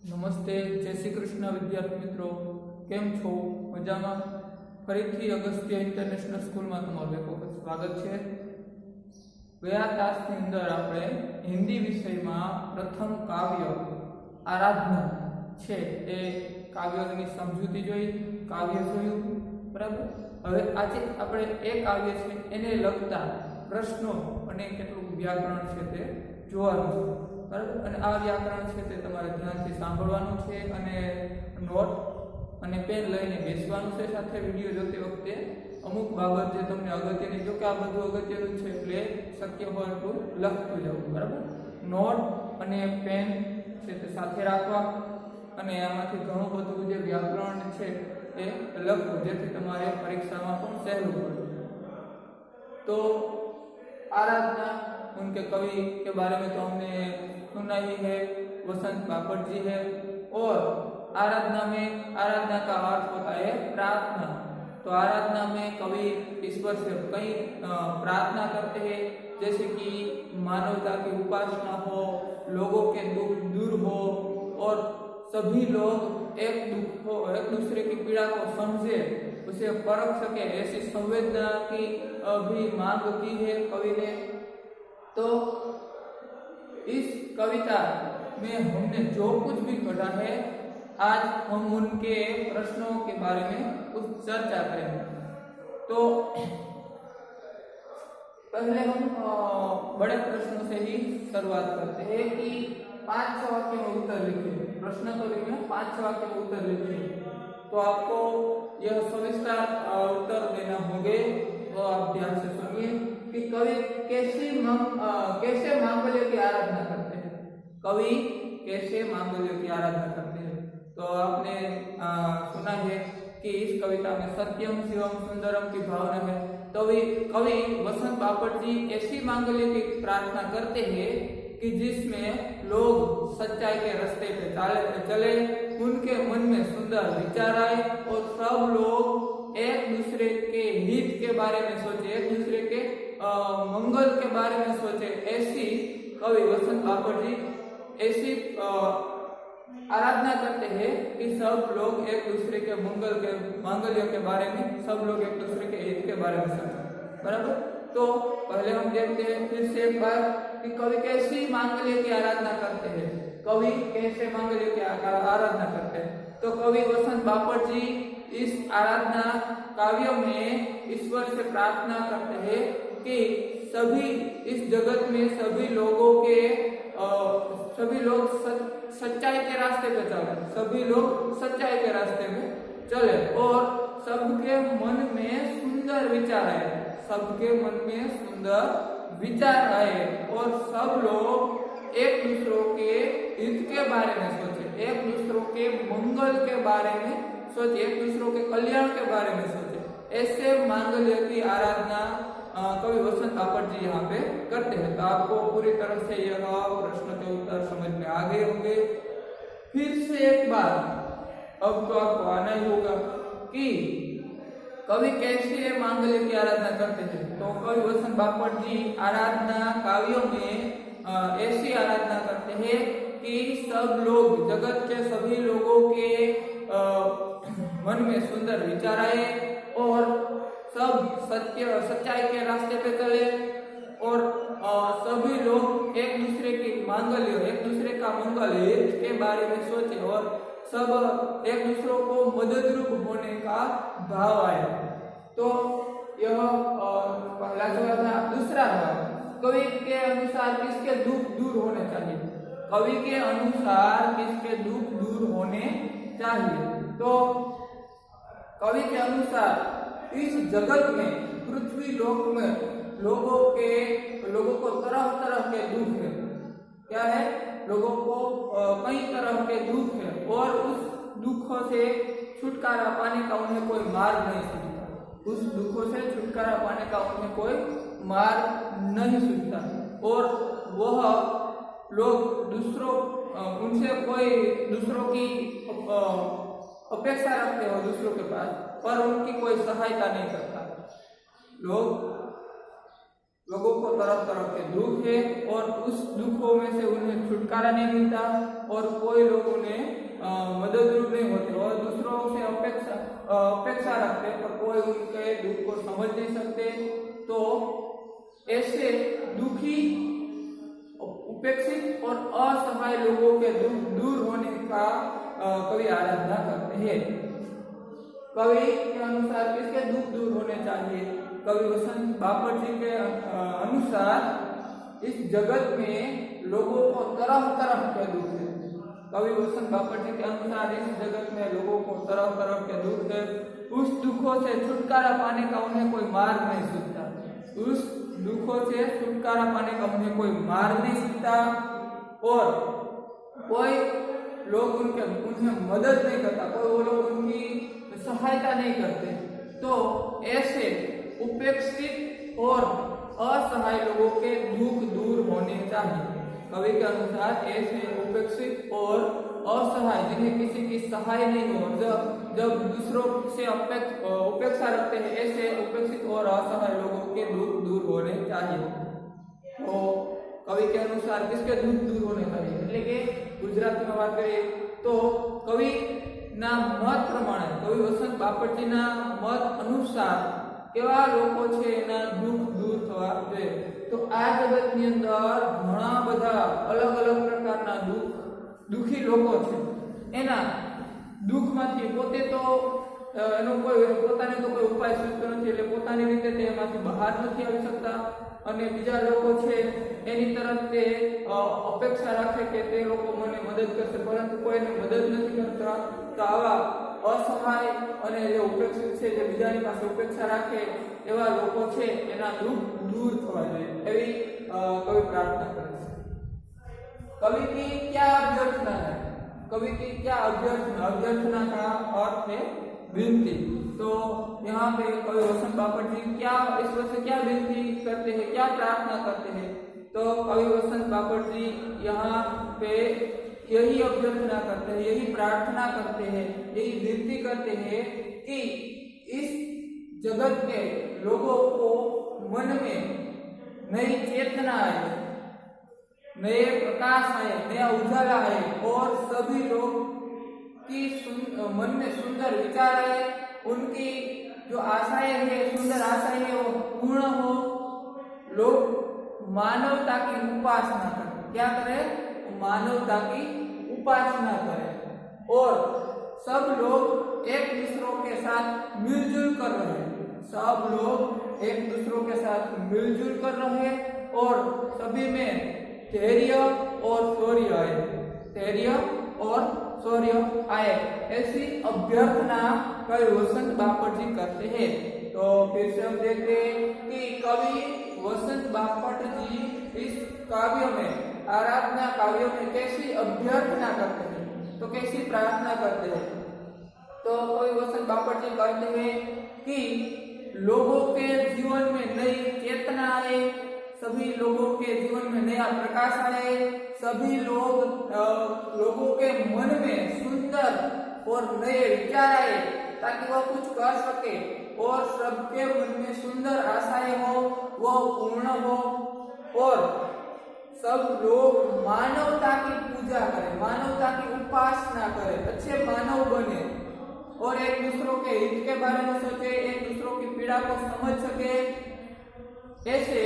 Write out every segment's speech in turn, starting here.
નમસ્તે, જય શ્રી કૃષ્ણ વિદ્યાર્થી મિત્રો, કેમ છો? મજામાં? ફરીથી અગસ્ત્ય ઇન્ટરનેશનલ સ્કૂલમાં તમારું એક વખત સ્વાગત છે. ગયા ક્લાસની અંદર આપણે હિન્દી વિષયમાં પ્રથમ કાવ્ય આરાધના છે એ કાવ્યની સમજૂતી જોઈ, કાવ્ય જોયું, બરાબર. હવે આજે આપણે એ કાવ્ય છે એને લગતા પ્રશ્નો અને કેટલું વ્યાકરણ છે તે જોવાનું છે, બરાબર. અને આ વ્યાકરણ છે તે તમારે ધ્યાનથી સાંભળવાનું છે અને નોટ અને પેન લઈને બેસવાનું છે. સાથે વિડીયો જોતી વખતે અમુક બાબત જે તમને અગત્યની, જો કે આ બધું અગત્યનું છે એટલે શક્ય હોય એટલું લખતું જવું, બરાબર. નોટ અને પેન છે તે સાથે રાખવા અને આમાંથી ઘણું બધું જે વ્યાકરણ છે એ લખવું, જેથી તમારે પરીક્ષામાં પણ સહેલું પડે. तो आराधना उनके कवि के बारे में तो हमने सुना ही है, वसंत बापट जी है. और आराधना का अर्थ होता है प्रार्थना. तो आराधना में कवि ईश्वर से कई प्रार्थना करते हैं, जैसे कि मानवता की उपासना हो, लोगों के दुख दूर हो और सभी लोग एक दूसरे की पीड़ा को समझे, उसे परख सके, ऐसी संवेदना की भी मांग की है कवि ने. तो इस कविता में हमने जो कुछ भी पढ़ा है, आज हम उनके प्रश्नों के बारे में कुछ चर्चा करेंगे. तो पहले हम बड़े प्रश्नों से ही शुरुआत करते हैं कि 5 वाक्य में उत्तर लिखिए. प्रश्न तो लिखना, 5 वाक्य में उत्तर लिखिए. तो आपको यह सविस्तर उत्तर देना होंगे. तो आप ध्यान से सुनिए कि कवि कैसे मांगल्य की आराधना करते हैं. कवि कैसे मांगल्य की आराधना करते हैं. तो आपने सुना है कि इस कविता में सत्यम शिवम सुंदरम की भावना है. तो कवि वसंत बापट जी ऐसी मांगल्य की प्रार्थना करते हैं कि जिसमें लोग सच्चाई के रास्ते पे चले, उनके मन में सुंदर विचार आए और सब लोग एक दूसरे के हित के बारे में सोचे, एक दूसरे के मंगल के बारे में सोचे. ऐसी कवि वसंत बापट जी ऐसी आराधना करते हैं कि सब लोग एक दूसरे के मांगल्य के बारे में, सब लोग एक दूसरे के हित के बारे में सोचे, बराबर. तो पहले हम देखते हैं फिर से एक बार कि कवि कैसी मांगल्य की आराधना करते हैं. कवि कैसे मांगल्य की आराधना करते हैं. तो कवि वसंत बापट जी इस आराधना काव्य में ईश्वर से प्रार्थना करते हैं कि सभी इस जगत में सभी लोग सच्चाई के रास्ते पे चले, सभी लोग सच्चाई के रास्ते में चले और सबके मन में सुंदर विचार आए, सबके मन में सुंदर विचार आए और सब लोग एक दूसरों के हित के बारे में सोचे, एक दूसरों के मंगल के बारे में सोचे, एक दूसरों के कल्याण के बारे में सोचे. ऐसे मांगल्य की आराधना कवि वसंत बापट जी यहाँ पे करते हैं. तो आपको पूरी तरह से यह प्रश्न के उत्तर समझ में आ गए होंगे. फिर से एक बार अब तो आपको आना ही होगा कि कवि कैसे मांगल्य की आराधना करते थे. तो कवि वसंत बापट जी आराधना काव्यों में ऐसी आराधना करते हैं कि सब लोग, जगत के सभी लोगों के मन में सुंदर विचार आए और सब सच्चाई के रास्ते पे चले और सभी लोग एक दूसरे की मांगल्य, एक दूसरे का मंगल के बारे में सोचे और सब एक दूसरों को मददरूप होने का भाव आए. तो यह पहला जवाब था. दूसरा जवाब, कवि के अनुसार किसके दुख दूर होने चाहिए. कवि के अनुसार किसके दुख दूर होने चाहिए. तो कवि के अनुसार इस जगत में, पृथ्वी लोक में लोगों को तरह तरह के दुख है. क्या है? लोगों को कई तरह के दुख है और उस दुखों से छुटकारा पाने का उन्हें कोई मार्ग नहीं सूझता. उस दुखों से छुटकारा पाने का उन्हें कोई मार्ग नहीं सूझता और वह लोग उनसे कोई दूसरों की अपेक्षा रखते हो दूसरों के पास, पर उनकी कोई सहायता नहीं करता. लोगों को तरह तरह के दुख है और उस दुखों में से उन्हें छुटकारा नहीं मिलता और कोई लोग उन्हें मददरूप नहीं होते और दूसरों से अपेक्षा रखते पर कोई उनके दुख को समझ नहीं सकते। तो ऐसे दुखी, उपेक्षित और असहाय लोगों के दुख दूर होने का कवि आराधना करते हैं। कवि के अनुसार किसके दुख दूर होने चाहिए? कवि वसंत बापट जी के अनुसार इस जगत में लोगों को तरह तरह के दुख है। कवि वसंत बापट जी के अनुसार इस जगत में लोगों को तरह तरह के दुख है। उस दुखों से छुटकारा पाने का उन्हें कोई मार्ग नहीं सूझता। उस दुखों से छुटकारा पाने का उन्हें कोई मार्ग नहीं सूझता और कोई लोग उन्हें मदद नहीं करता, कोई वो लोग उनकी सहायता नहीं करते। तो ऐसे उपेक्षित और असहाय लोगों के दुख दूर होने चाहिए। कवि के अनुसार ऐसे उपेक्षित और असहाय जिन्हें किसी की सहाय नहीं हो, जब दूसरों से उपेक्षा रखते हैं, ऐसे उपेक्षित और असहाय लोगों के दुख दूर होने चाहिए। तो कवि के अनुसार किसके दुख दूर होने चाहिए એટલે કે ગુજરાતીમાં વાત કરીએ તો કવિ ના મત પ્રમાણે કવિ વસંત બાપટજીના મત અનુસાર કેવા લોકો છે એના દુઃખ દૂર થવા જોઈએ। તો આ જગતની અંદર ઘણા બધા અલગ અલગ પ્રકારના દુઃખી લોકો છે। એના દુઃખમાંથી પોતે તો એનો કોઈ પોતાને તો કોઈ ઉપાય સૂચતો નથી એટલે પોતાની રીતે તે એમાંથી બહાર નથી આવી શકતા અને બીજા લોકો છે એની તરફ તે અપેક્ષા રાખે કે તે લોકો મને મદદ કરશે પરંતુ કોઈને મદદ નથી કરતા। તો આવા અસહાય અને જે ઉપેક્ષિત છે જે બીજાની પાસે ઉપેક્ષા રાખે એવા લોકો છે એના દુઃખ दूर થવા જોઈએ એવી કવિ પ્રાર્થના કરે છે। कवि की क्या अभ्यर्थना है? कवि की क्या अभ्यर्थना का अर्थ है विनती। तो यहाँ पे कवि वसंत बापट जी क्या ईश्वर से क्या विनती करते हैं, क्या प्रार्थना करते हैं? तो कवि वसंत बापट जी यहाँ पे यही अभ्यर्थना करते हैं, यही प्रार्थना करते हैं, यही विनती करते हैं कि इस जगत के लोगों को मन में नई चेतना आए, नए प्रकाश आए, नया उजाला आए और सभी लोग की मन में सुंदर विचार आए, उनकी जो आशाएं हैं, सुंदर आशाएं हैं वो पूर्ण हो। लोग मानवता की उपासना करें। क्या करें? मानवता की उपासना करें और सब लोग एक दूसरों के साथ मिलजुल कर रहे, सब लोग एक दूसरों के साथ मिलजुल कर रहे और सभी में धैर्य और शौर्य आए, धैर्य और शौर्य आए, ऐसी अभ्यर्थना कवि वसंत बापट जी करते हैं। तो फिर से हम देखते हैं कि कवि वसंत बापट जी इस काव्य में, आराधना काव्य में कैसी अभ्यर्थना करते हैं, तो कैसी प्रार्थना करते हैं। तो कवि वसंत बापट जी कहते हैं कि लोगों के जीवन में नई चेतना आए, सभी लोगों के जीवन में नया प्रकाश आए, सभी लोगों के मन में सुंदर और नए विचार आए ताकि वह कुछ कर सके और सबके मन में सुंदर आशाएं हो, वह पूर्ण हो और सब लोग मानवता की पूजा करें, मानवता की उपासना करें, अच्छे मानव बने और एक दूसरों के हित के बारे में सोचे, एक दूसरों की पीड़ा को समझ सके। ऐसे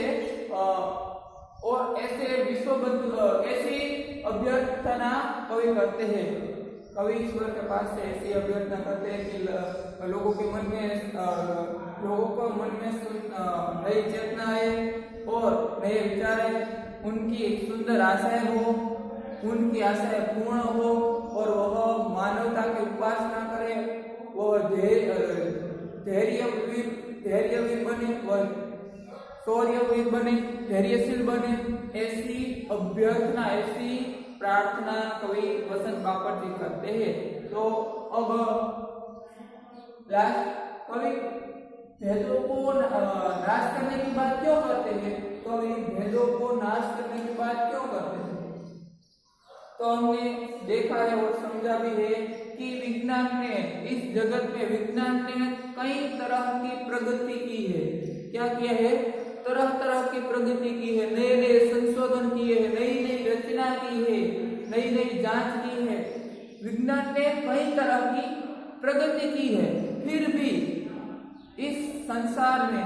और ऐसे ऐसी अभ्यर्थना कवि करते हैं। कवि ईश्वर के पास से ऐसी अभ्यर्थना करते हैं कि लोगों को मन में नई चेतना आए और नए विचार आए, उनकी सुंदर आशाएं हो, उनकी आशाएं पूर्ण हो और वह मानवता की उपासना करे, वह धैर्यवीर बने, वह शौर्यवीर बने, धैर्यशील बने। ऐसी अभ्यर्थना, ऐसी प्रार्थना कवि वसंत बापट जी करते हैं। तो अब कवि भेदों को नाश करने की बात क्यों करते हैं? कवि भेदों को नाश करने की बात क्यों करते हैं? तो हमने देखा है और समझा भी है कि विज्ञान ने, इस जगत में विज्ञान ने कई तरह की प्रगति की है। क्या किया है? तरह तरह की प्रगति की है, नए नए संशोधन किए हैं, नई नई रचना की है विज्ञान ने कई तरह की प्रगति की है, फिर भी इस संसार में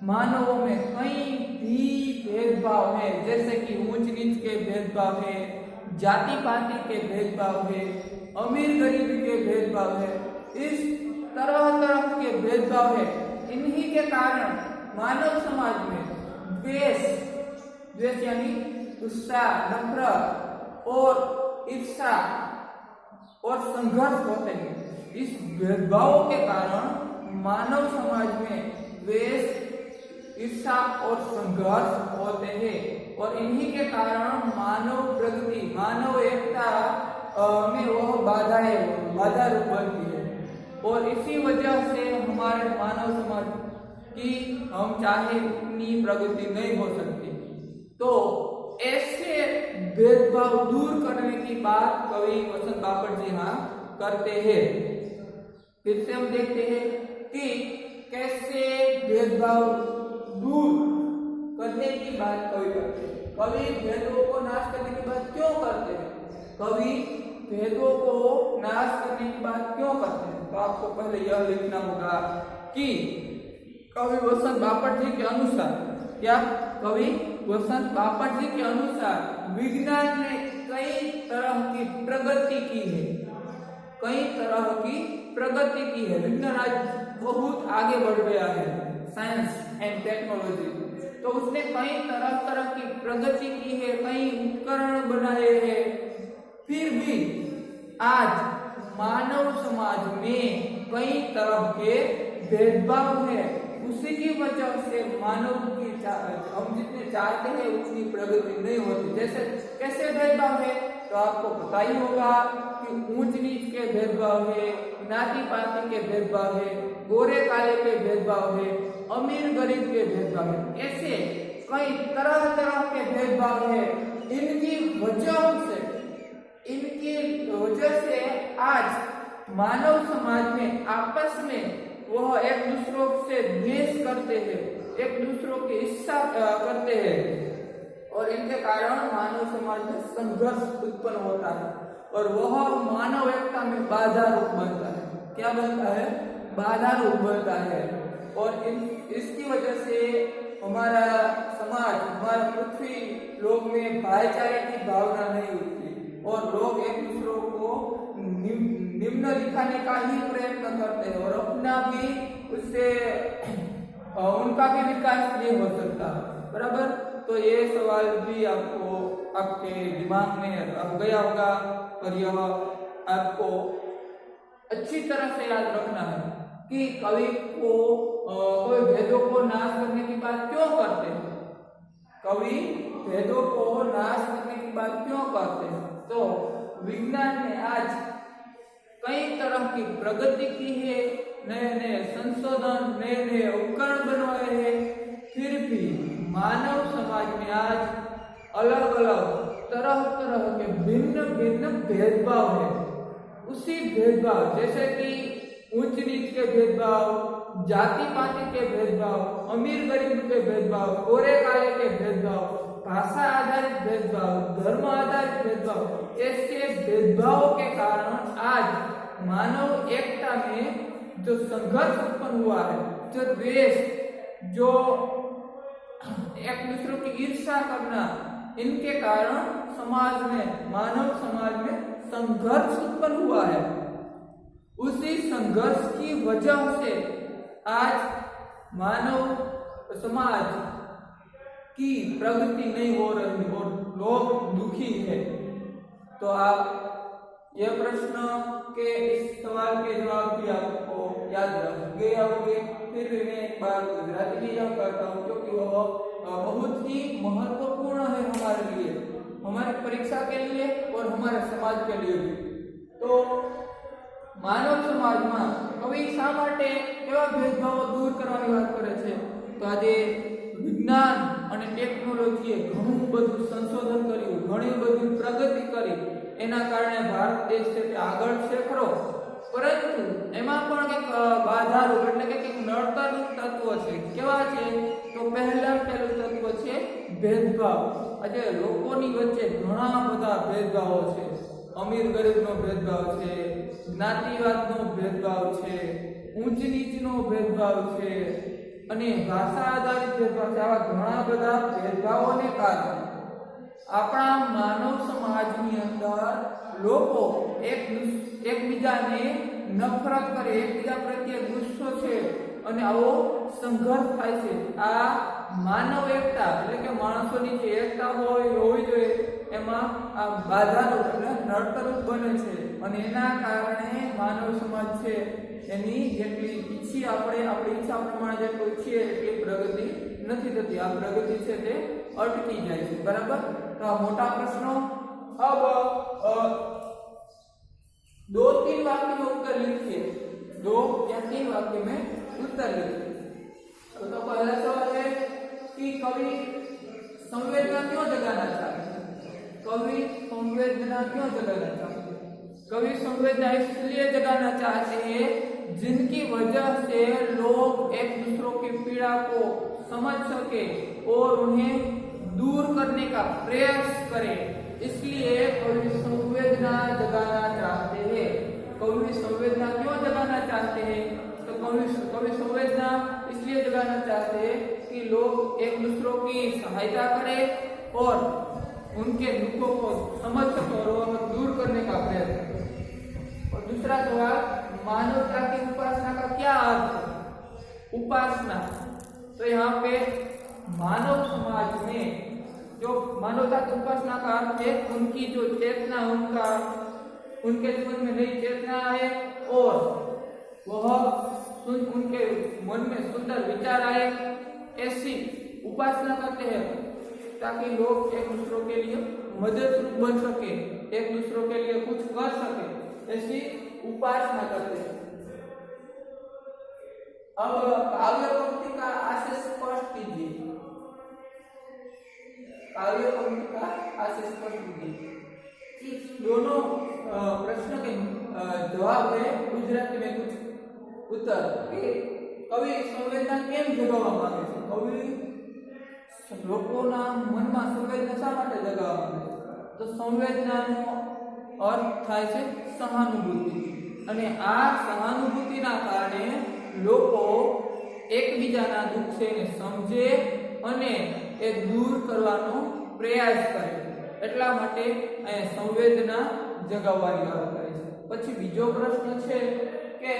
मानवों में कई भी भेदभाव है, जैसे कि ऊंच नीच के भेदभाव है, जाति पाति के भेदभाव है, अमीर गरीब के भेदभाव है, इस तरह तरह के भेदभाव है। इन्हीं के कारण मानव समाज में द्वेष यानी गुस्सा, नफरत और ईर्ष्या और संघर्ष होते हैं। इस भेदभाव के कारण मानव समाज में द्वेष, ईर्ष्या और संघर्ष होते हैं और इन्हीं के कारण मानव प्रगति, मानव एकता में वह बाधा रूप बनती है। और इसी वजह से हमारे मानव समाज की हम चाहे उतनी प्रगति नहीं हो सकती। तो ऐसे भेदभाव दूर करने की बात कवि वसंत बापट जी यहाँ करते हैं। फिर से हम देखते हैं कि कैसे भेदभाव दूर करने की बात कवि करते हैं। कवि भेदों को नाश करने की बात क्यों करते हैं? कवि भेदों को नाश करने की बात क्यों करते हैं? तो आपको पहले यह लिखना होगा कि कवि वसंत बापट जी के अनुसार, क्या कवि वसंत बापट जी के अनुसार विज्ञान ने कई तरह की प्रगति की है, कई तरह की प्रगति की है। विज्ञान आज बहुत आगे बढ़ गया है, साइंस एंड टेक्नोलॉजी। तो उसने कई तरह तरह की प्रगति की है, कई उपकरण बनाए हैं, फिर भी आज मानव समाज में कई तरह के भेदभाव है। उसी की वजह से मानव की हम जितने चाहते हैं उतनी प्रगति नहीं होती। जैसे कैसे भेदभाव है तो आपको पता ही होगा कि ऊंच नीच के भेदभाव है, नाती पाती के भेदभाव है, गोरे काले के भेदभाव है, अमीर गरीब के भेदभाव है। ऐसे कई तरह तरह के भेदभाव है। इनकी वजह से आज मानव समाज में आपस में वह एक दूसरों से द्वेष करते हैं, एक दूसरों की ईर्ष्या करते हैं और इनके कारण मानव समाज में संघर्ष उत्पन्न होता है और वह मानव एकता में बाधा रूप बनता है। क्या बनता है? बाधा रूप बनता है। और इसकी वजह से हमारा समाज, हमारा पृथ्वी लोग में भाईचारे की भावना नहीं उठती और लोग एक दूसरों को निम्न दिखाने का ही प्रयत्न करते हैं और अपना भी उससे उनका भी विकास नहीं हो सकता। बराबर। तो ये सवाल भी आपको आपके दिमाग में रह गया होगा और यह आपको अच्छी तरह से याद रखना है कि कवि को कोई भेदों को नाश करने की बात क्यों करते हैं। कवि भेदों को नाश करने की बात क्यों करते हैं? तो विज्ञान ने आज कई तरह की प्रगति की है, नए नए संशोधन, नए नए उपकरण बनवाए हैं, फिर भी मानव समाज में आज अलग अलग तरह तरह के भिन्न भिन्न भेदभाव है। उसी भेदभाव जैसे कि ऊंच नीच के भेदभाव, जाति पाति के भेदभाव, अमीर गरीब के भेदभाव, गोरे काले के भेदभाव, भाषा आधारित भेदभाव, धर्म आधारित भेदभाव, ऐसे भेदभाव के कारण आज मानव एकता में जो संघर्ष उत्पन्न हुआ है, जो द्वेष, जो एक दूसरे की ईर्ष्या करना, इनके कारण समाज में, मानव समाज में संघर्ष उत्पन्न हुआ है। उसी संघर्ष की वजह से आज मानव समाज की प्रगति नहीं हो रही और लोग दुखी है। तो आप यह प्रश्न के इस सवाल के जवाब भी आपको याद रख गए होंगे। फिर भी मैं एक बार गुजराती में यह करता हूँ क्योंकि वह बहुत ही महत्वपूर्ण है हमारे लिए, हमारी परीक्षा के लिए और हमारे समाज के लिए भी। तो मानव समाज में कवि शा माटे केवा भेदभाव दूर करवानी વાત કરે છે? તો આજે વિજ્ઞાન અને ટેકનોલોજીએ ઘણું બધું સંશોધન કર્યું, ઘણી બધી પ્રગતિ કરી, એના કારણે ભારત દેશ છે તે આગળ છે ખરો, પરંતુ એમાં પણ એક બાધારૂપ એટલે કે એક નડતરનું તત્વ છે। કેવા છે? તો પહેલું તત્વ છે ભેદભાવ। આજે લોકોની વચ્ચે ઘણા બધા ભેદભાવો છે। અમીર ગરીબનો ભેદભાવ છે, જ્ઞાતિવાદનો ભેદભાવ છે, ઊંચ નીચનો ભેદભાવ છે અને ભાષા આધારિત ભેદભાવ છે. આવા ઘણા બધા ભેદભાવોને કારણે આપણા માનવ સમાજની અંદર લોકો એકબીજાને નફરત કરે, એકબીજા પ્રત્યે ગુસ્સો છે અને આવો સંઘર્ષ થાય છે. આ માનવ એકતા એટલે કે માણસોની જે એકતા હોવી જોઈએ એમાં આ બાધારૂપ એટલે નડતરૂપ બને છે અને એના કારણે માનવ સમાજ છે એની જેટલી ઈચ્છીએ આપણી ઈચ્છા પ્રમાણે જેટલું ઈચ્છીએ એટલી પ્રગતિ નથી થતી. આ પ્રગતિ છે તે અટકી જાય છે. બરાબર. तो मोटा प्रश्नों अब 2-3 वाक्य में उत्तर लिखिए. 2 या 3 वाक्य में उत्तर लिखिए. तो पहला सवाल है कि कवि संवेदना क्यों जगाना चाहते हैं? कवि संवेदना क्यों जगाना चाहते हैं? कवि संवेदना इसलिए जगाना चाहते हैं जिनकी वजह से लोग एक दूसरों की पीड़ा को समझ सके और उन्हें दूर करने का प्रयास करें. इसलिए कवि संवेदना जगाना चाहते हैं. कवि संवेदना क्यों जगाना चाहते हैं? तो कवि संवेदना इसलिए जगाना चाहते हैं कि लोग एक दूसरों की सहायता करें और उनके दुखों को समझ सके और दूर करने का प्रयास करें. और दूसरा सवाल, मानवता की उपासना का क्या अर्थ है? उपासना, तो यहाँ पे मानव समाज में जो मानवता की उपासना का अर्थ है उनकी जो चेतना, उनके जीवन में नई चेतना आए और वह उनके मन में सुंदर विचार आए, ऐसी उपासना करते हैं ताकि लोग एक दूसरों के लिए मददरूप बन सके, एक दूसरों के लिए कुछ कर सके, ऐसी उपासना करते हैं. अब काव्य पंक्ति का आशय स्पष्ट कीजिए. काव्य पंक्ति का आशय स्पष्ट कीजिए. दोनों प्रश्न के जवाब है गुजराती में कुछ उत्तर. कवि संवेदना केम जगाववा માંગે છે? કવિ લોકોના મનમાં સંવેદના શા માટે જગાવવા માંગે છે? તો સંવેદનાનો અર્થ થાય છે સહાનુભૂતિ અને આ સહાનુભૂતિના કારણે લોકો એકબીજાના દુઃખ છે એને સમજે અને એ દૂર કરવાનો પ્રયાસ કરે. એટલા માટે અહીંયા સંવેદના જગાવવાની વાત કરે છે. પછી બીજો પ્રશ્ન છે કે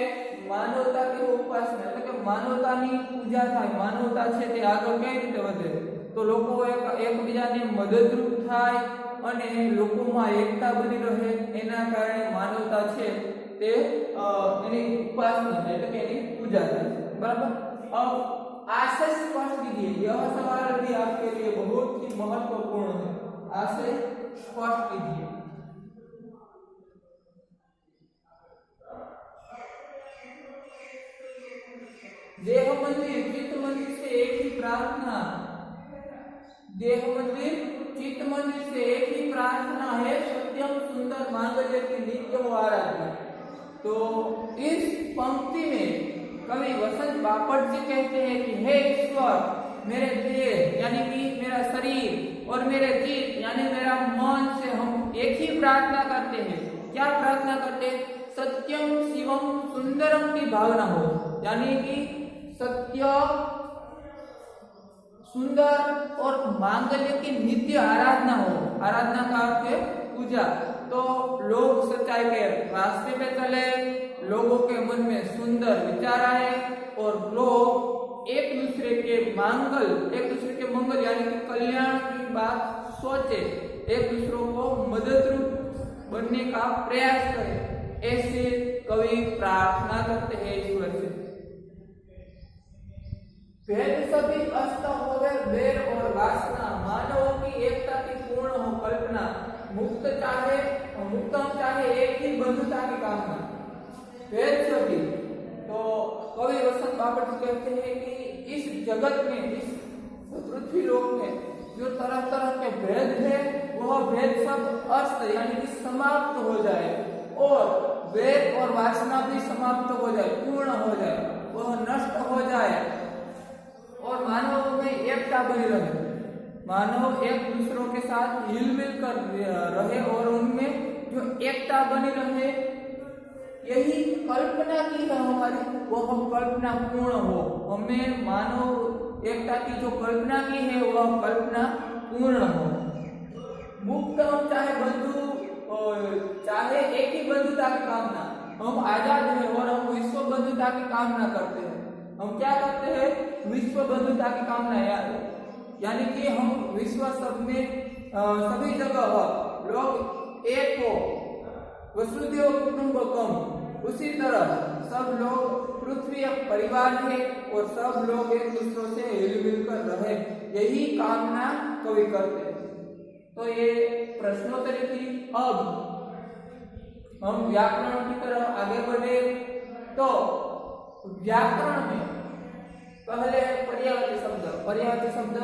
માનવતા की उपासना એટલે કે માનવતાની પૂજા થાય, માનવતા છે તે આગળ કઈ રીતે વધે? તો લોકો એકબીજાને મદદરૂપ થાય અને લોકોમાં એકતા બની રહે, એના કારણે માનવતા છે તે એની ઉપાસના એટલે કે એની પૂજા થાય છે. बराबर. अब आशय स्पष्ट कीजिए. यह सवाल भी आपके लिए बहुत ही महत्वपूर्ण है. आशय स्पष्ट कीजिए. देह मंदिर चित्त मंदिर से एक ही प्रार्थना. देह मंदिर चित्त मंदिर से एक ही प्रार्थना है, सत्यम सुंदर मांगल्य की नित्य हो आराधना. तो इस पंक्ति में कवि वसंत बापट जी कहते हैं कि हे ईश्वर, मेरे देह यानी कि मेरा शरीर और मेरे चित्त यानी मेरा मन से हम एक ही प्रार्थना करते हैं. क्या प्रार्थना करते हैं? सत्यम शिवम सुंदरम की भावना हो, यानी कि सत्य, सुंदर और मांगल्य की नित्य आराधना हो. आराधना का अर्थ है पूजा. तो लोग सच्चाई के रास्ते पे चले, लोगों के मन में सुंदर विचार आए और लोग एक दूसरे के मंगल यानी कि कल्याण की बात सोचे, एक दूसरों को मददरूप बनने का प्रयास करें. ऐसे कवि प्रार्थना करते हैं ईश्वर से. भेद सभी अस्त होवे वेर और वासना, मानवों की एकता की पूर्ण हो कल्पना, मुक्तम चाहे एक ही बंधुता की कामना. भेद सभी, तो कवि वसंत बापट कहते हैं कि इस जगत में, इस पृथ्वी लोक में जो तरह तरह के भेद है वह भेद सब अस्त यानी कि समाप्त हो जाए और वेर और वासना भी समाप्त हो जाए, पूर्ण हो जाए, वह नष्ट हो जाए और मानव में एकता बनी रहे. मानव एक दूसरों के साथ हिल मिल कर रहे और उनमें जो एकता बनी रहे, यही कल्पना की है हमारी, वो हम कल्पना पूर्ण हो। हमें मानव एकता की जो कल्पना की है वह कल्पना पूर्ण हो। मुक्त हम चाहे बंधु, चाहे एक ही बंधुता की कामना, हम आजाद हैं और हम विश्व बंधुता की कामना करते हैं। हम क्या करते हैं? विश्व बंधुता की कामना, यानी कि हम विश्व सब में सभी जगह लोग एक हो, वसुधैव कुटुंबकम। उसी तरह सब लोग पृथ्वी एक परिवार है और सब लोग एक दूसरे से हिल-मिल कर रहे, यही कामना कवि करते हैं। तो ये प्रश्नोत्तरी थी। अब हम व्याकरण की तरफ आगे बढ़े। तो व्याकरण में पहले पर्यायवाची शब्द, पर्यायवाची शब्द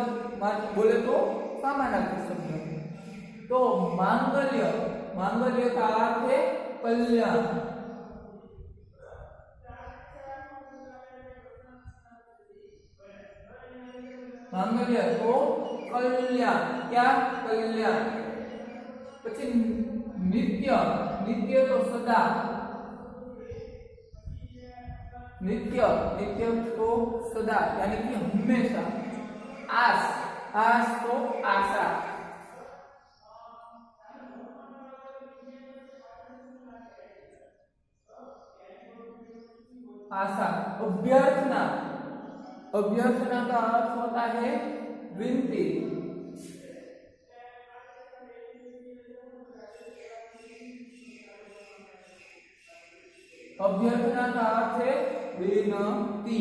बोले तो समानार्थी शब्द। तो मांगल्य, मांगल्य का अर्थ है कल्याण। मांगल्य तो कल्याण, क्या? कल्याण। પછી नित्य, नित्य तो सदा, नित्य, नित्य तो सदा यानी कि हमेशा। आस, आस तो आशा। आशा। अभ्यर्थना, अभ्यर्थना का अर्थ होता है विनती। अभ्यर्थना का अर्थ है विनती।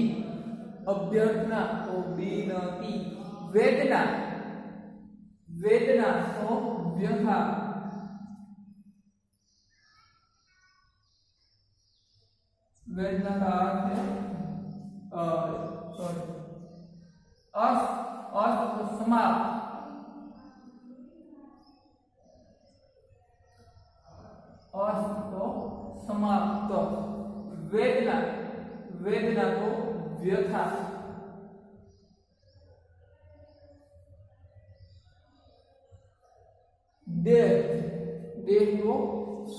अभ्यर्थना तो विनती। वेदना, वेदना तो व्यथा। वेदना का अर्थ है अस, अस तो समाप्त। अस तो समाप्त। वेदना, वेदना तो व्यथा। देह, देह तो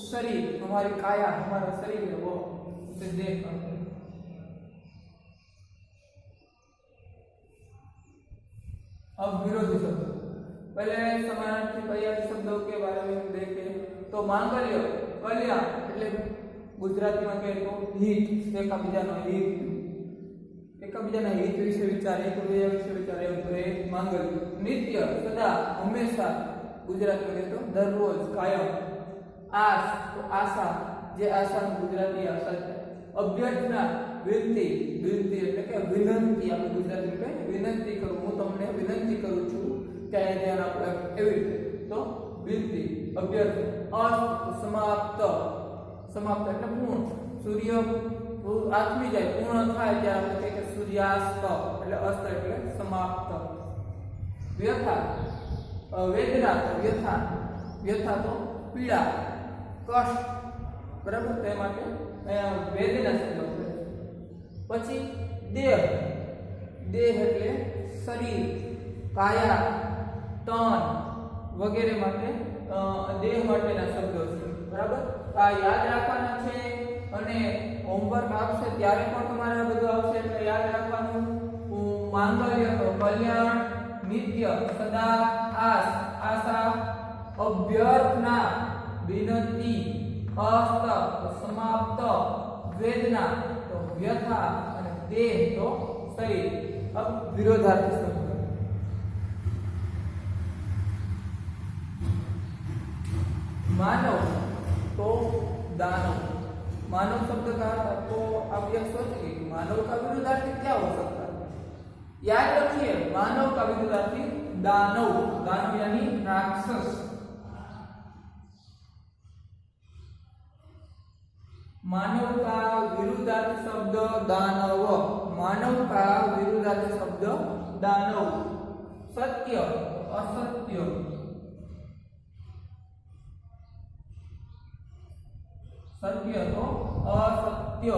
शरीर, हमारी काया, हमारा शरीर है वो, उसे देह कहते हैं। अब विरोधी शब्द, पहले समानार्थी पर्यायी शब्दों के बारे में हम देखें तो मांगल्य, कल्याण એટલે ગુજરાતીમાં કહે તો હિત, એકબીજાનો હિત, એકબીજાના હિત વિશે વિચારે, એકબીજા વિશે વિચારે એવું તો એ માંગલ્ય। નિત્ય, સદા, હંમેશા, ગુજરાતીમાં કહે તો દરરોજ, કાયમ। આસ તો આશા, જે આશાનું ગુજરાતી આશા છે। અભ્યર્થના, વિનંતી, વિનંતી એટલે કે વિનંતી, આપણે ગુજરાતીમાં કહે વિનંતી કરું, હું તમને વિનંતી કરું છું, ત્યાં ધ્યાન આપો, એવી રીતે તો વિનંતી। અભ્યર્થના। અસ્ત સમાપ્ત, समाप्त એટલે પૂર્ણ। સૂર્ય આથમી જાય, પૂર્ણ થાય ત્યારે આપણે કહીએ કે સૂર્યાસ્ત, એટલે અસ્ત એટલે સમાપ્ત। વ્યથા, વેદના તો વ્યથા, વ્યથા તો પીડા, કષ્ટ, બરાબર, તે માટે વેદના શબ્દ છે। પછી દેહ, દેહ એટલે શરીર, કાયા, તન વગેરે માટે દેહ માટેના શબ્દો છે, બરાબર। આ યાદ રાખવાના છે અને હોમવર્ક આપશે ત્યારે પણ તમારે બધું આવશે એટલે યાદ રાખવાનું। માંગલ્ય તો કલ્યાણ, નિત્ય, સદા, આસ, આશા, અભ્યર્થના, વિનંતી, અસ્ત તો સમાપ્ત, વેદના તો વ્યથા અને દેહ તો શરીર। अब विरोधार्थी शब्द, मानव तो दानव। मानव शब्द का तो आप ये सोचेंगे कि मानव का विरोधार्थी क्या हो सकता है? याद रखिए, मानव का विरोधार्थी दानव, दानव यानी राक्षस। मानव का विरुद्धार्थी शब्द दानव, मानव का विरुद्धार्थी शब्द दानव। सत्य, असत्य, सत्य तो असत्य,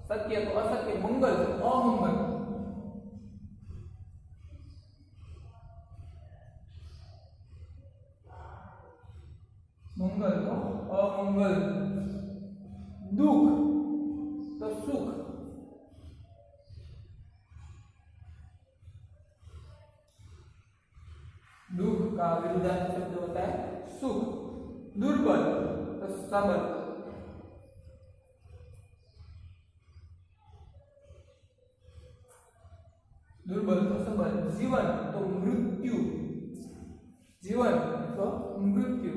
सत्य तो असत्य। मंगल तो अमंगल। मंगल तो अमंगल, दुख तो सुख, दुख का विरुद्धार्थी शब्द होता है सुख, दुर्बल तो सबल, दुर्बल तो सबल, जीवन तो मृत्यु, जीवन तो मृत्यु,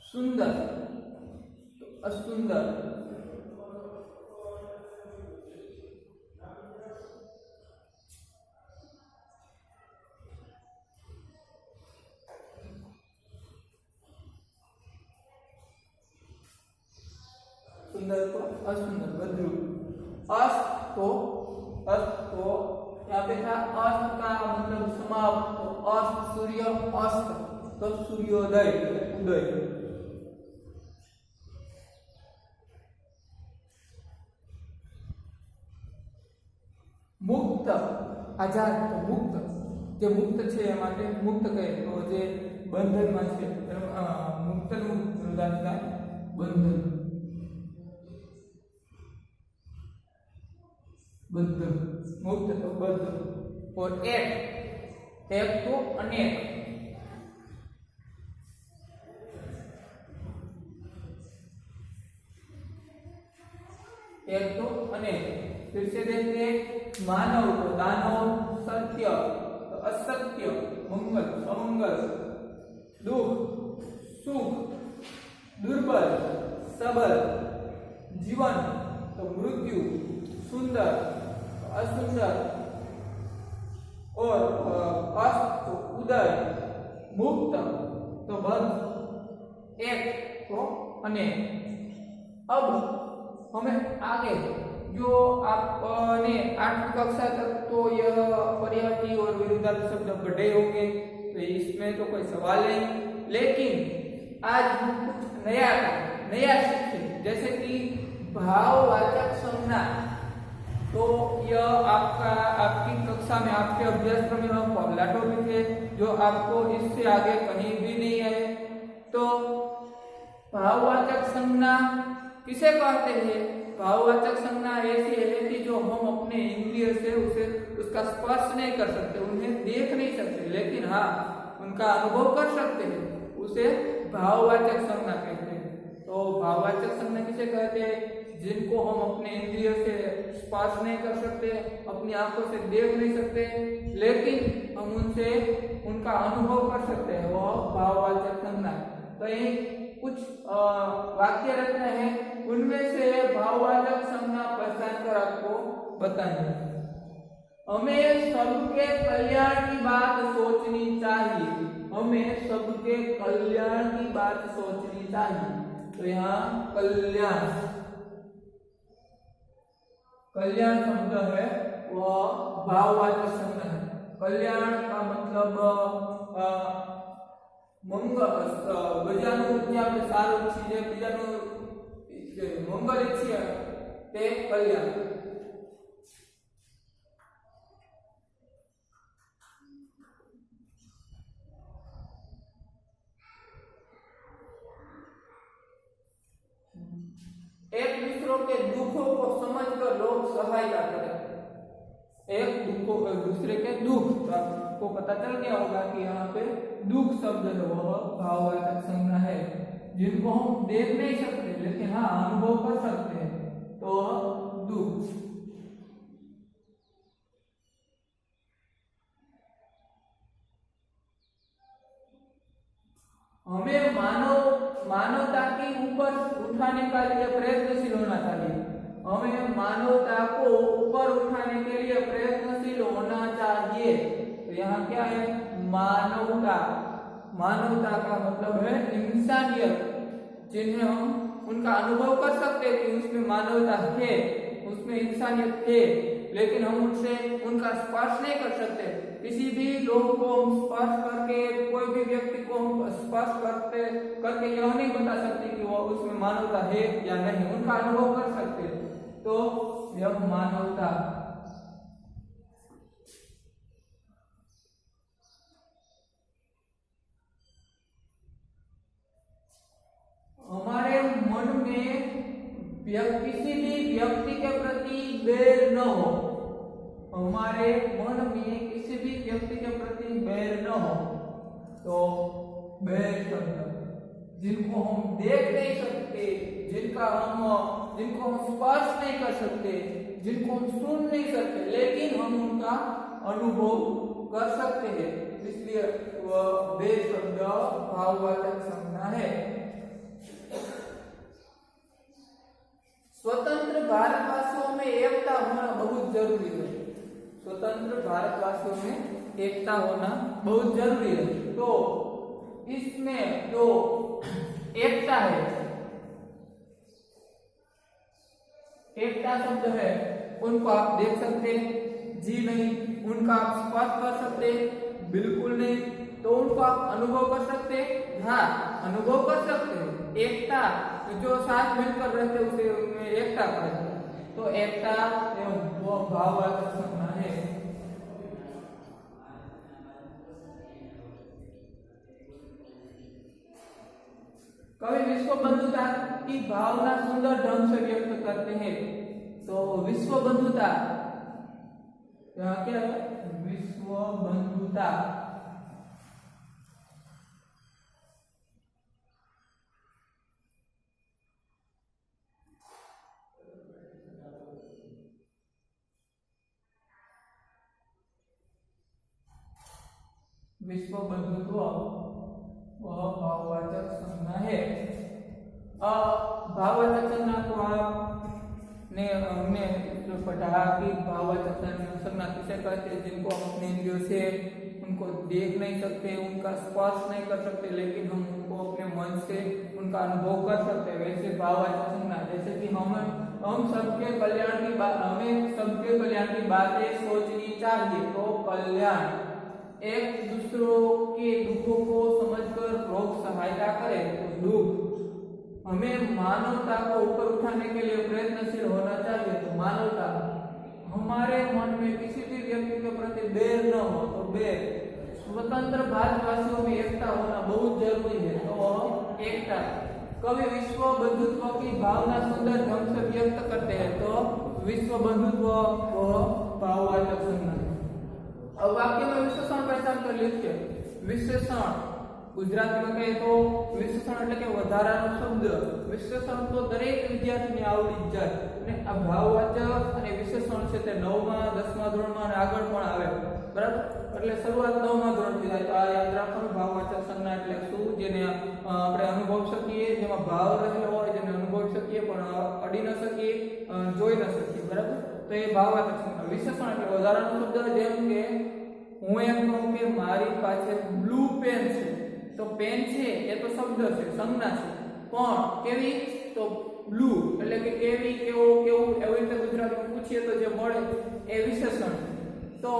सुंदर तो असुंदर, सुंदर तो असुंदर, बद्रुप, अस्त तो यहाँ पे था अस्त का मतलब समाप्त, तो अस्त सूर्य, अस्त तो सूर्योदय, उदय, मुक्त आजाद तो मुक्त, જે મુક્ત છે એ માટે મુક્ત કહે તો જે બંધનમાં છે મુક્તનું વિરુદ્ધાર્થ થાય બંધન, बद्ध, मुक्त तो बद्ध, और एक तो अनेक, एक तो अनेक। फिर से देखते हैं मानव तो दानव, सत्य तो असत्य, मंगल अमंगल, दुख सुख, दुर्बल सबल, जीवन तो मृत्यु, सुंदर असुंदर, और अस्त तो उदय, मुक्त तो बद्ध, एक तो अनेक। अब हमें आगे जो आपने 8वीं कक्षा तक तो यह पर्यायवाची और विरुद्धार्थी शब्द पढ़े होंगे, तो इसमें तो कोई सवाल नहीं, लेकिन आज हम कुछ नया सीखे, जैसे कि भाववाचक संज्ञा। तो यह आपकी कक्षा में, आपके अभ्यासक्रम में पहला टॉपिक है जो आपको इससे आगे कहीं भी नहीं है। तो भाववाचक संज्ञा किसे कहते हैं? भाववाचक संज्ञा ऐसी है कि जो हम अपने इंद्रिय से उसका स्पर्श नहीं कर सकते, उन्हें देख नहीं सकते, लेकिन हाँ उनका अनुभव कर सकते हैं, उसे भाववाचक संज्ञा कहते हैं। तो भाववाचक संज्ञा किसे कहते हैं? जिनको हम अपने इंद्रियों से स्पर्श नहीं कर सकते, अपनी आंखों से देख नहीं सकते, लेकिन हम उनसे उनका अनुभव कर सकते हैं, वह भाववाचक संज्ञा। तो ये कुछ वाक्य रचना है, उनमें से भाववाचक संज्ञा पहचान कर आपको बताएंगे। हमें सबके कल्याण की बात सोचनी चाहिए, हमें सबके कल्याण की बात सोचनी चाहिए। तो यहाँ कल्याण शब्द है वह भाववाचक शब्द है। कल्याण का मतलब मंगल, બીજાનું જે આપણે સારું ઈચ્છીએ, બીજાનું મંગલ ઈચ્છીએ તે કલ્યાણ। एक दूसरों के दुखों को समझकर लोग सहायता करें, एक दूसरे के दुख, तो आपको पता चल गया होगा कि यहाँ पे दुख शब्द है वह भाववाचक संज्ञा है, जिनको हम देख नहीं सकते लेकिन हाँ अनुभव कर सकते हैं, तो दुख। हमें मानवता के ऊपर उठाने का लिए प्रयत्नशील होना चाहिए, हमें मानवता को ऊपर उठाने के लिए प्रयत्नशील होना चाहिए। तो यहाँ क्या है? मानवता, मानवता का मतलब है इंसानियत, जिन्हें हम उनका अनुभव कर सकते हैं कि उसमें मानवता है, उसमें इंसानियत है, लेकिन हम उनसे उनका स्पर्श नहीं कर सकते। किसी भी लोग को हम स्पर्श करके, कोई भी व्यक्ति को हम स्पर्श करके यह नहीं बता सकते कि वो उसमें मानवता है या नहीं, उनका अनुभव कर सकते। तो यह यह मानवता। हमारे मन में किसी भी व्यक्ति के प्रति बैर न हो, हमारे मन में किसी भी व्यक्ति के प्रति बैर न हो। तो बैर शब्द जिनको हम देख नहीं सकते, जिनको हम स्पर्श नहीं कर सकते, जिनको हम सुन नहीं सकते, लेकिन हम उनका अनुभव कर सकते हैं, इसलिए वह बैर शब्द भाववाचक संज्ञा है। स्वतंत्र भारतवासियों में एकता होना बहुत जरूरी है। स्वतंत्र भारतवासियों में एकता होना बहुत जरूरी है। तो इसमें जो एकता है, एकता शब्द है, उनको आप देख सकते हैं? जी नहीं। उनका आप स्पर्श कर सकते? बिल्कुल नहीं। तो उनको आप अनुभव कर सकते? हाँ, अनुभव कर सकते हैं। एकता जो साथ मिलकर रहते उसे उनमें एकता कहते हैं। तो एकता वो भाववाचक संज्ञा है। कवि विश्व बंधुता की भावना सुंदर ढंग से व्यक्त करते हैं। तो विश्व बंधुता यहाँ क्या है? विश्व बंधुता विश्व बंधुत्व वह भाववाचक संज्ञा है। भाववाचक संज्ञा को हमने पढ़ा कि भाववाचक संज्ञा किसे कहते हैं? जिनको हम अपने इंद्रियों से उनको देख नहीं सकते, उनका स्पर्श नहीं कर सकते, लेकिन हम उनको अपने मन से उनका अनुभव कर सकते हैं। वैसे भाववाचक संज्ञा जैसे कि हम सबके कल्याण की बात, हमें सबके कल्याण की बातें सोचनी चाहिए। तो कल्याण एक दूसरों के दुखों को समझकर लोग सहायता करें। तो दुख हमें मानवता को ऊपर उठाने के लिए प्रयत्नशील होना चाहिए। तो मानवता हमारे मन में किसी भी व्यक्ति के प्रति बैर न हो। तो बैर स्वतंत्र भारतवासियों में एकता होना बहुत जरूरी है। तो एकता कवि विश्व बंधुत्व की भावना सुंदर ढंग से व्यक्त करते हैं। तो विश्व बंधुत्व वह भाववाचक संज्ञा है। अब वाक्य में विशेषण पहचान कर लिखिए। विशेषण गुजराती में कहे तो विशेषण એટલે કે વધારાનો શબ્દ। વિશેષણ તો દરેક વિદ્યાર્થીને આવડી જ જાય અને આ ભાવવાચક અને વિશેષણ છે તે 9મા 10મા ધોરણમાં અને આગળ પણ આવે, બરાબર? એટલે શરૂઆત 9મા ધોરણથી થાય। તો આ યાદ રાખવાનું, ભાવવાચક સંજ્ઞા એટલે શું? જેને આપણે અનુભવી શકીએ, જેમાં ભાવ રહેલો હોય, જેને અનુભવી શકીએ પણ અડી ન શકીએ, જોઈ ન શકીએ, બરાબર? તો એ ભાવવાચક સંજ્ઞા। વિશેષણ એટલે વધારાનો શબ્દ। જેમ કે હું એમ કહું કે મારી પાસે બ્લુ પેન છે, तो पेन છે એ તો શબ્દ છે, સંજ્ઞા છે, પણ કેવી? તો બ્લુ એટલે કે કેવી, કેવો, કેવું, એવી રીતે ગુજરાતીમાં પૂછીએ તો જે મળે એ વિશેષણ છે। તો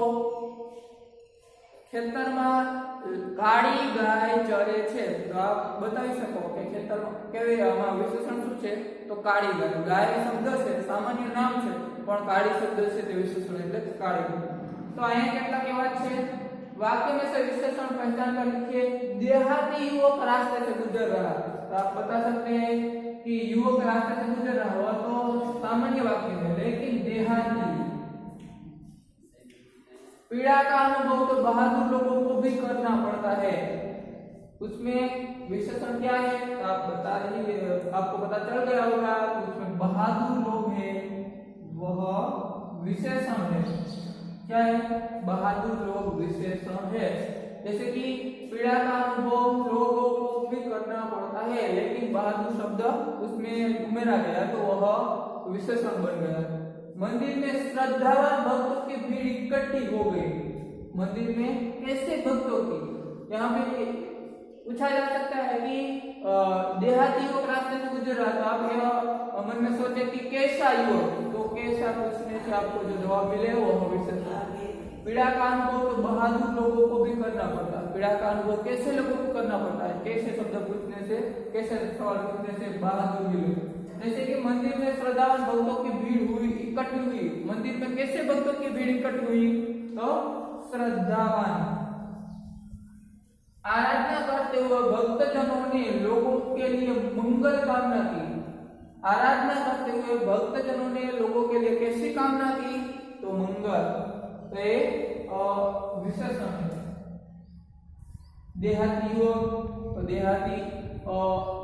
ખેતરમાં કાળી ગાય ચરે છે, તો આપ બતાવી શકો કે ખેતરમાં કેવી? આમાં વિશેષણ શું છે? તો કાળી ગાય। ગાય શબ્દ છે, સામાન્ય નામ છે, પણ કાળી શબ્દ છે તે વિશેષણ એટલે કાળી ગાય। तो અહીંયા કેટલા કહેવત છે? वाक्य में से विशेषण पहचान कर लिखिए। देहाती युवक रास्ते से गुजर रहा। तो आप बता सकते हैं कि युवक रास्ते से गुजर रहा हुआ तो सामान्य वाक्य है, लेकिन देहाती पीड़ा का अनुभव तो बहादुर लोगों को भी करना पड़ता है। उसमें विशेषण क्या है? तो आप बता दीजिए, आपको पता चल गया होगा। उसमें बहादुर लोग हैं, वह विशेषण है। क्या है? बहादुर लोग विशेषण है। जैसे कि पीड़ा का अनुभव लोगों को भी करना पड़ता है, लेकिन बहादुर शब्द उसमें उमेरा गया तो वह विशेषण बन गया। मंदिर में श्रद्धावान भक्तों की भीड़ इकट्ठी हो गई। मंदिर में कैसे भक्तों की? यहाँ पे पूछा जा सकता है कि देहाती युवक रास्ते से गुजर रहा था। आप यह मन में सोचे कि कैसा युवक, तो कैसा पूछने से आपको जो जवाब मिले वो विशेषण। पीड़ा का अनुभव तो बहादुर लोगों को भी करना पड़ता है। पीड़ा का अनुभव कैसे लोगों को करना पड़ता है? कैसे शब्द पूछने से, कैसे सवाल पूछने से बहादुर मिले। जैसे कि मंदिर में श्रद्धावान भक्तों की भीड़ हुई, इकट्ठी हुई। मंदिर में कैसे भक्तों की भीड़ इकट्ठी हुई? तो श्रद्धावान। आराधना करते हुए भक्तजनों ने लोगों के लिए मंगल कामना की। आराधना करते हुए भक्तजनों ने लोगों के लिए कैसी कामना की? तो मंगल। तो ये विशेषण है। देहाती हो तो देहाती,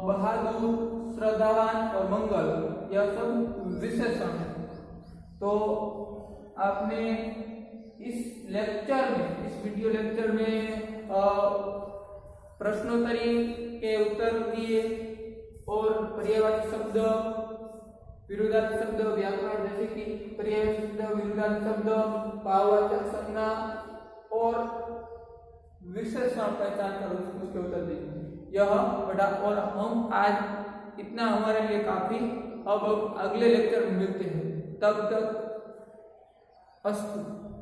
बहादुर, श्रद्धावान और मंगल, यह सब विशेषण है। तो आपने इस लेक्चर में, इस वीडियो लेक्चर में प्रश्नोत्तरी के उत्तर दिए और पर्यायवाची शब्द, विरुद्धार्थी शब्द, व्याकरण जैसे कि पर्यायवाची शब्द, विरुद्धार्थी शब्द, भाववाचक संज्ञा और विशेषण पहचान कर उसके उत्तर देंगे। यह बड़ा, और हम आज इतना हमारे लिए काफी। अब अगले लेक्चर में मिलते हैं, तब तक अस्तु।